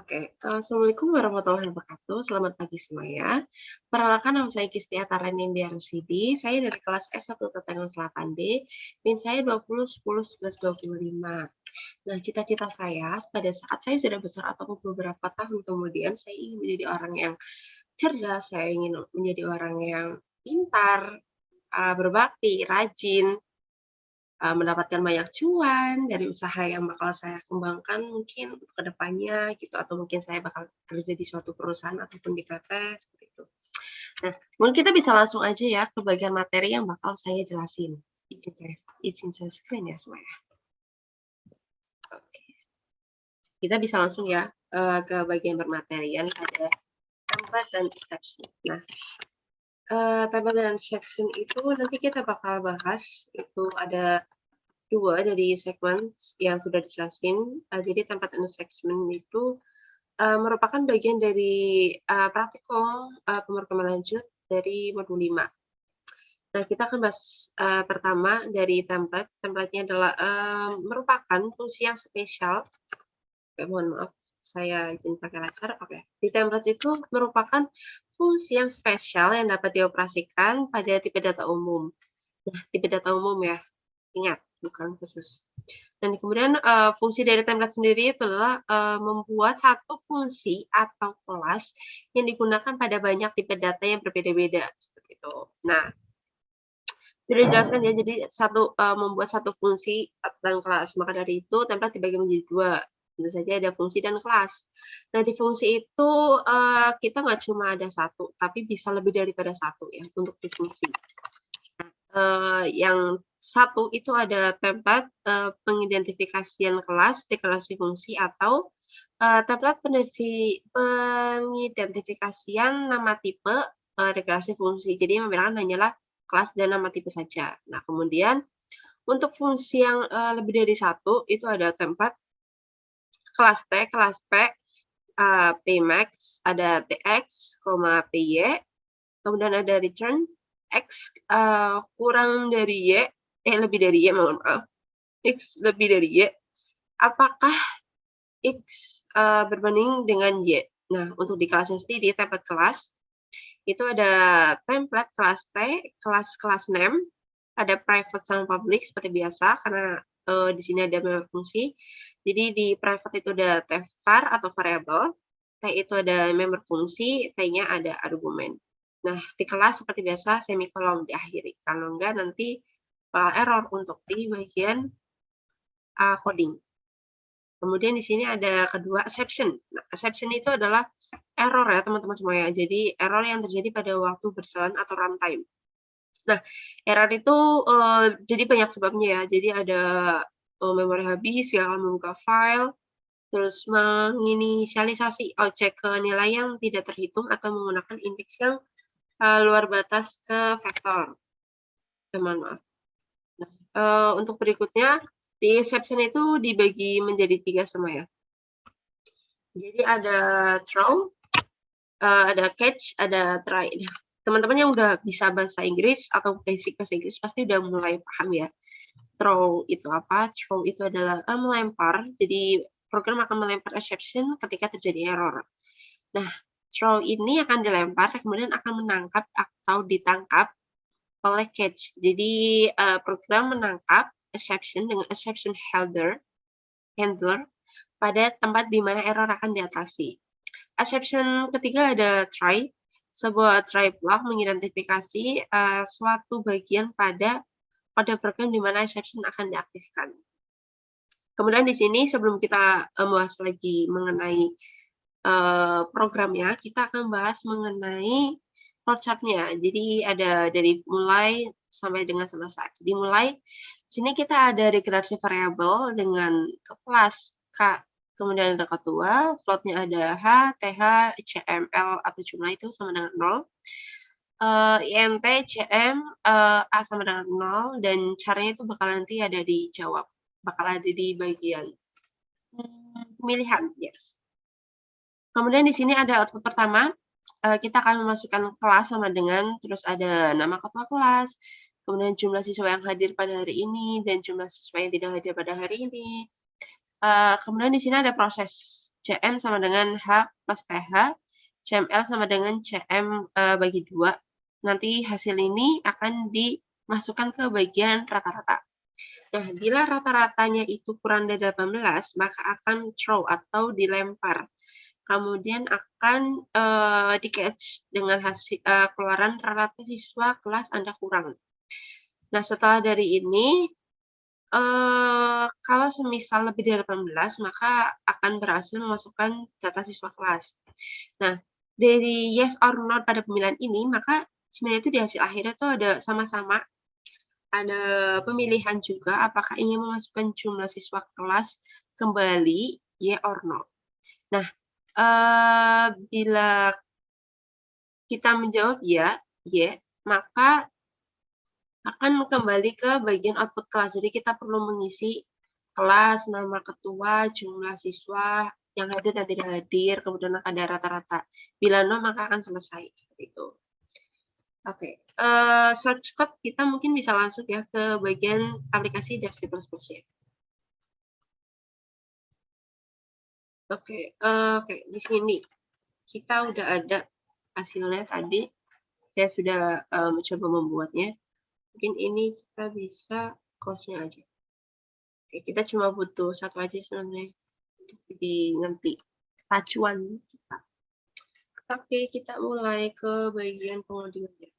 Oke, assalamualaikum warahmatullahi wabarakatuh. Selamat pagi semuanya. Perkenalkan nama saya Gisti Atarani RCD. Saya dari kelas S1 Tetanus 8D. NIM saya 20 10 11 25. Nah, cita-cita saya pada saat saya sudah besar ataupun beberapa tahun kemudian, saya ingin menjadi orang yang cerdas, saya ingin menjadi orang yang pintar, berbakti, rajin, mendapatkan banyak cuan dari usaha yang bakal saya kembangkan mungkin untuk ke depannya gitu, atau mungkin saya bakal kerja di suatu perusahaan ataupun di PT, seperti itu. Nah, mungkin kita bisa langsung aja ya ke bagian materi yang bakal saya jelasin. Izin saya screen ya semuanya. Oke. Kita bisa langsung ya, ke bagian bermaterian pada template dan exception. Nah, template dan exception itu nanti kita bakal bahas, itu ada 2 dari segmen yang sudah dijelasin. Jadi template and exception itu merupakan bagian dari praktikum pemrograman lanjut dari modul 5. Nah, kita akan bahas pertama dari template. Template-nya adalah merupakan fungsi yang spesial. Mohon maaf, saya izin pakai laser. Oke. Di template itu merupakan fungsi yang spesial yang dapat dioperasikan pada tipe data umum. Nah, tipe data umum ya, ingat, bukan khusus. Dan kemudian fungsi dari template sendiri itu adalah membuat satu fungsi atau kelas yang digunakan pada banyak tipe data yang berbeda-beda, seperti itu. Nah, sudah dijelaskan ya, jadi membuat satu fungsi dan kelas. Maka dari itu template dibagi menjadi 2. Tentu saja ada fungsi dan kelas. Nah, di fungsi itu kita nggak cuma ada satu, tapi bisa lebih daripada satu ya untuk di fungsi. Yang satu itu ada template pengidentifikasian kelas, deklarasi fungsi, atau template pengidentifikasian nama tipe, deklarasi fungsi. Jadi yang membedakan hanyalah kelas dan nama tipe saja. Nah, kemudian untuk fungsi yang lebih dari satu itu ada template kelas T, kelas P, Pmax, ada Tx, Py, kemudian ada return X kurang dari Y, lebih dari Y, mohon maaf, X lebih dari Y, apakah X berbanding dengan Y. Nah, untuk di kelasnya sendiri, template kelas, itu ada template kelas T, kelas name, ada private sama public seperti biasa, karena di sini ada member fungsi. Jadi di private itu ada var atau variable, T itu ada member fungsi, T-nya ada argumen. Nah, di kelas seperti biasa semikolon diakhiri. Kalau enggak nanti error untuk di bagian coding. Kemudian di sini ada kedua exception. Nah, exception itu adalah error ya teman-teman semuanya. Jadi error yang terjadi pada waktu berjalan atau runtime. Nah, error itu jadi banyak sebabnya ya. Jadi ada memori habis, gagal membuka file, terus menginisialisasi objek ke nilai yang tidak terhitung atau menggunakan indeks yang luar batas ke vektor. Mohon maaf. Nah, untuk berikutnya, di exception itu dibagi menjadi 3 semua ya. Jadi ada throw, ada catch, ada try. Nah, teman-teman yang udah bisa bahasa Inggris atau basic bahasa Inggris pasti udah mulai paham ya. Throw itu apa? Throw itu adalah melempar. Jadi program akan melempar exception ketika terjadi error. Nah, throw ini akan dilempar, kemudian akan menangkap atau ditangkap oleh catch. Jadi program menangkap exception dengan exception handler pada tempat di mana error akan diatasi. Exception ketiga ada try. Sebuah try block mengidentifikasi suatu bagian pada program di mana exception akan diaktifkan. Kemudian di sini sebelum kita membahas lagi mengenai programnya, kita akan bahas mengenai flowchart-nya. Jadi ada dari mulai sampai dengan selesai. Dimulai, sini kita ada deklarasi variabel dengan kelas K, kemudian ada ketua, float-nya ada H, TH, CML atau jumlah itu sama dengan 0. INT, CM, A sama dengan 0, dan caranya itu bakal nanti ada dijawab. Bakal ada di bagian pemilihan, yes. Kemudian di sini ada output pertama, kita akan memasukkan kelas sama dengan, terus ada nama ketua kelas, kemudian jumlah siswa yang hadir pada hari ini, dan jumlah siswa yang tidak hadir pada hari ini. Kemudian di sini ada proses CM sama dengan H plus TH, CML sama dengan CM bagi 2. Nanti hasil ini akan dimasukkan ke bagian rata-rata. Nah, bila rata-ratanya itu kurang dari 18, maka akan throw atau dilempar. Kemudian akan di-catch dengan hasil keluaran rata siswa kelas Anda kurang. Nah, setelah dari ini, kalau semisal lebih dari 18, maka akan berhasil memasukkan data siswa kelas. Nah, dari yes or not pada pemilihan ini, maka sebenarnya itu di hasil akhirnya tuh ada sama-sama ada pemilihan juga apakah ingin memasukkan jumlah siswa kelas kembali, ya or no. Nah, bila kita menjawab ya, maka akan kembali ke bagian output kelas. Jadi kita perlu mengisi kelas, nama ketua, jumlah siswa yang hadir dan tidak hadir, kemudian ada rata-rata. Bila no, maka akan selesai. Seperti itu. Oke, search code kita mungkin bisa langsung ya ke bagian aplikasi DevC++ ya. Oke, di sini kita udah ada hasilnya tadi. Saya sudah mencoba membuatnya. Mungkin ini kita bisa close-nya aja. Oke, kita cuma butuh satu aja sebenarnya untuk di nanti pacuan kita. Oke, kita mulai ke bagian pengodingannya.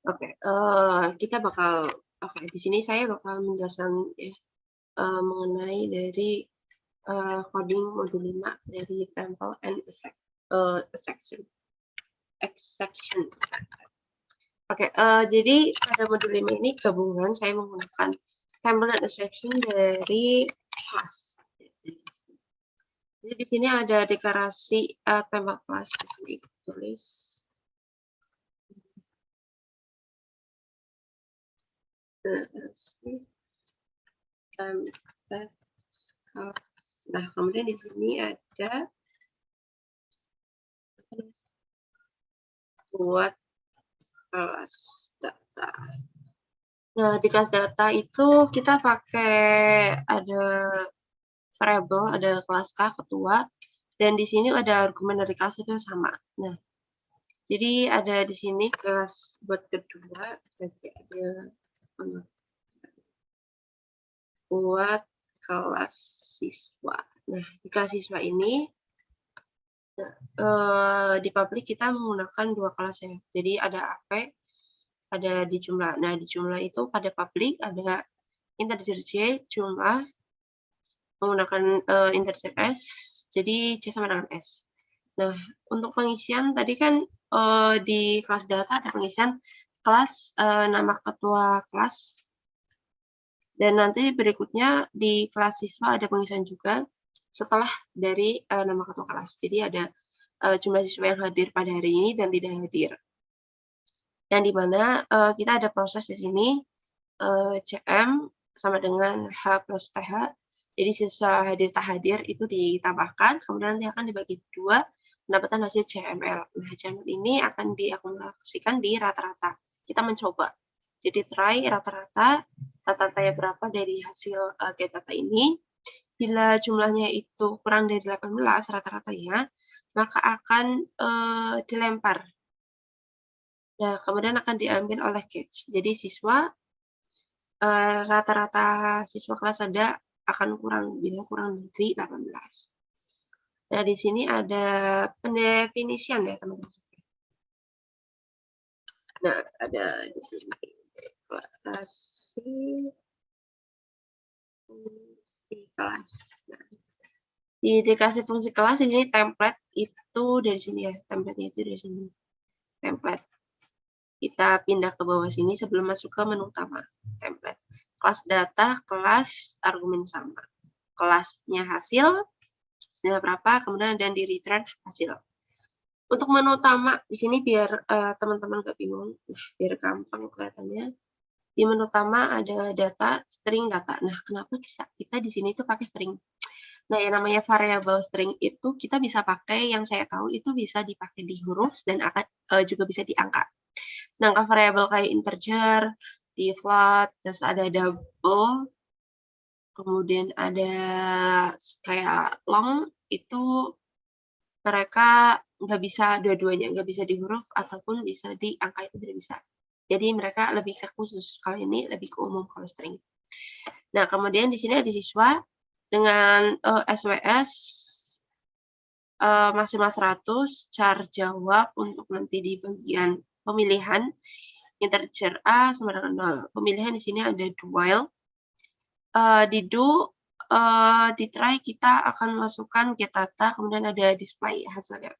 Oke, di sini saya bakal menjelaskan ya, mengenai dari coding modul 5 dari temple and exception. Oke, jadi pada modul 5 ini gabungan saya menggunakan temple and exception dari class. Jadi di sini ada deklarasi template class, di sini tulis template. Nah, kemudian di sini ada buat kelas data. Nah, di kelas data itu kita pakai ada variabel, ada kelas K ketua, dan di sini ada argumen dari kelas itu sama. Nah, jadi ada di sini kelas buat kedua, berarti ada buat kelas siswa. Nah, di kelas siswa ini Di public kita menggunakan 2 kelas ya. Jadi ada AP, ada di jumlah. Nah, di jumlah itu pada public ada integer C, jumlah menggunakan, integer S, jadi C sama dengan S. Nah, untuk pengisian tadi kan, di kelas data ada pengisian kelas, nama ketua kelas, dan nanti berikutnya di kelas siswa ada pengisian juga setelah dari, nama ketua kelas. Jadi ada, jumlah siswa yang hadir pada hari ini dan tidak hadir. Dan di mana, kita ada proses di sini, CM sama dengan H plus TH. Jadi sisa hadir tak hadir itu ditambahkan, kemudian nanti akan dibagi 2, mendapatkan hasil CML. Nah, CML ini akan diakumulasikan di rata-rata. Kita mencoba. Jadi try rata-rata, rata-ratanya berapa dari hasil, get data ini. Bila jumlahnya itu kurang dari 18 rata-ratanya, maka akan, dilempar. Nah, kemudian akan diambil oleh catch. Jadi siswa rata-rata siswa kelas ada akan kurang bila kurang dari 18. Nah, di sini ada pendefinisian ya, teman-teman. Nah, ada di sini deklarasi fungsi kelas. Nah, di deklarasi fungsi kelas ini template itu dari sini ya, template-nya itu dari sini. Template. Kita pindah ke bawah sini sebelum masuk ke menu utama. Template. Kelas data, kelas argumen sama. Kelasnya hasil, hasilnya berapa, kemudian dan di return hasil. Untuk menu utama di sini biar teman-teman nggak bingung, biar gampang kelihatannya. Di menu utama ada data, string data. Nah, kenapa kita di sini tuh pakai string? Nah, yang namanya variable string itu kita bisa pakai, yang saya tahu itu bisa dipakai di huruf dan akan juga bisa di angka. Sedangkan variabel kayak integer, di float, terus ada double, kemudian ada kayak long, itu mereka nggak bisa dua-duanya, nggak bisa di huruf ataupun bisa di angka, itu tidak bisa. Jadi mereka lebih ke khusus, kalau ini lebih ke umum kalau string. Nah, kemudian di sini ada siswa dengan SWS maksimal 100, char jawab untuk nanti di bagian pemilihan, integer A sama dengan 0. Pemilihan di sini ada do while. Di do, di try kita akan masukkan get data, kemudian ada display hasilnya.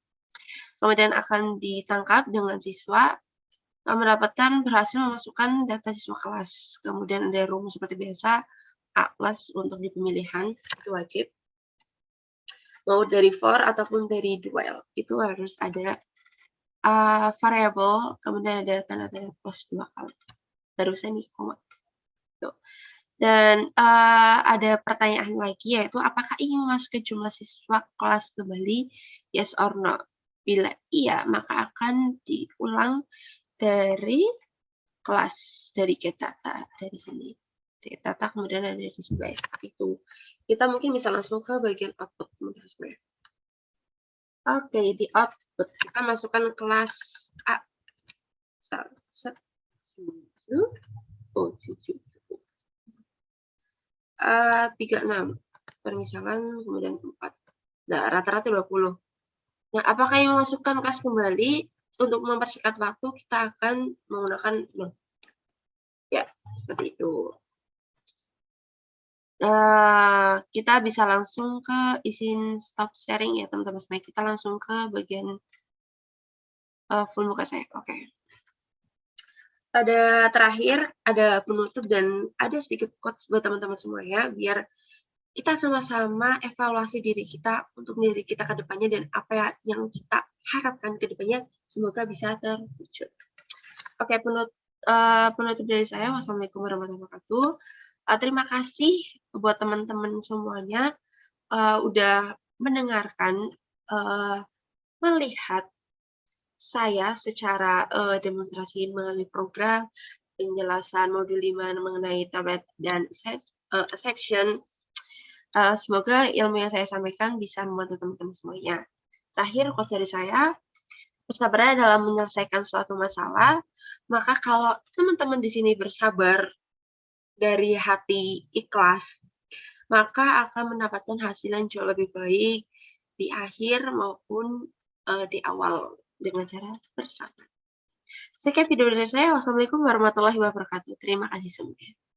Kemudian akan ditangkap dengan siswa mendapatkan berhasil memasukkan data siswa kelas. Kemudian ada room seperti biasa, A plus untuk di pemilihan, itu wajib. Mau dari for ataupun dari do while, itu harus ada variable, kemudian ada tanda-tanda plus 2 kali, baru semikolon. Dan ada pertanyaan lagi, yaitu apakah ingin masuk ke jumlah siswa kelas kembali, yes or no. Bila iya, maka akan diulang dari kelas, dari get data, dari sini. Get data, kemudian ada di display. Itu. Kita mungkin bisa langsung ke bagian output, teman-teman. Oke, di output kita masukkan kelas A. 7. Oh, 7. 36. Permisalan, kemudian 4. Nah, rata-rata 20. Nah, apakah yang memasukkan kelas kembali? Untuk mempersingkat waktu, kita akan menggunakan no. Ya, seperti itu. Kita bisa langsung ke izin stop sharing ya, teman-teman. Supaya kita langsung ke bagian full muka saya. Oke. Ada terakhir, ada penutup, dan ada sedikit quotes buat teman-teman semua ya, biar kita sama-sama evaluasi diri kita untuk diri kita ke depannya dan apa yang kita harapkan ke depannya semoga bisa terwujud. Oke, penutup dari saya. Wassalamualaikum warahmatullahi wabarakatuh. Terima kasih buat teman-teman semuanya udah mendengarkan, melihat saya secara demonstrasi melalui program penjelasan modul 5 mengenai tablet dan exception. Semoga ilmu yang saya sampaikan bisa membantu teman-teman semuanya. Terakhir, quote dari saya, bersabar dalam menyelesaikan suatu masalah, maka kalau teman-teman di sini bersabar dari hati ikhlas, maka akan mendapatkan hasil yang jauh lebih baik di akhir maupun, di awal dengan cara bersama. Sekian video dari saya. Wassalamualaikum warahmatullahi wabarakatuh. Terima kasih semuanya.